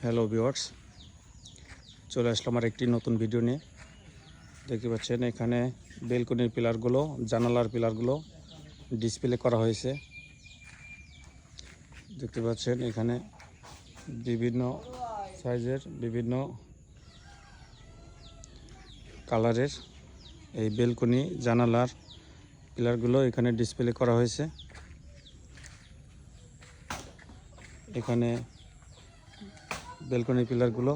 Hello viewers, চলে আসলাম আর একটি নতুন ভিডিও নিয়ে। দেখতে পাচ্ছেন এখানে বেলকনির পিলারগুলো, জানালার পিলারগুলো ডিসপ্লে করা হয়েছে। দেখতে পাচ্ছেন এখানে বিভিন্ন সাইজের, বিভিন্ন কালারের এই বেলকনি জানালার পিলারগুলো এখানে ডিসপ্লে করা হয়েছে। এখানে বেলকনি পিলারগুলো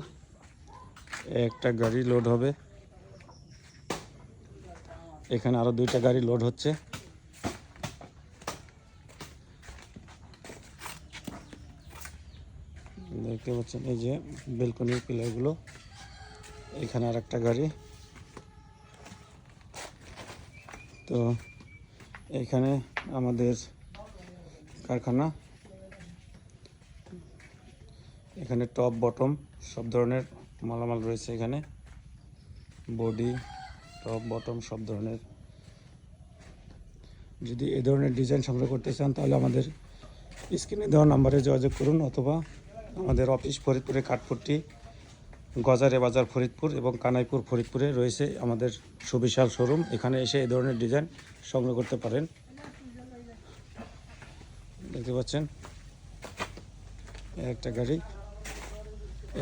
একটা গাড়ি লোড হবে, এখানে আরো দুইটা গাড়ি লোড হচ্ছে। দেখতে পাচ্ছেন এই যে বেলকনির পিলারগুলো, এখানে আর একটা গাড়ি। তো এখানে আমাদের কারখানা, এখানে টপ বটম সব ধরনের মালামাল রয়েছে। এখানে বডি, টপ বটম সব ধরনের। যদি এই ধরনের ডিজাইন সংগ্রহ করতে চান তাহলে আমাদের স্ক্রিনে দেওয়া নাম্বারে যোগাযোগ করুন, অথবা আমাদের অফিস ফরিদপুরে কাঠপট্টি, গজারে বাজার ফরিদপুর এবং কানাইপুর ফরিদপুরে রয়েছে আমাদের সুবিশাল শোরুম। এখানে এসে এই ধরনের ডিজাইন সংগ্রহ করতে পারেন। দেখতে পাচ্ছেন একটা গাড়ি,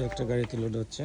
একটা গাড়িতে লোড হচ্ছে।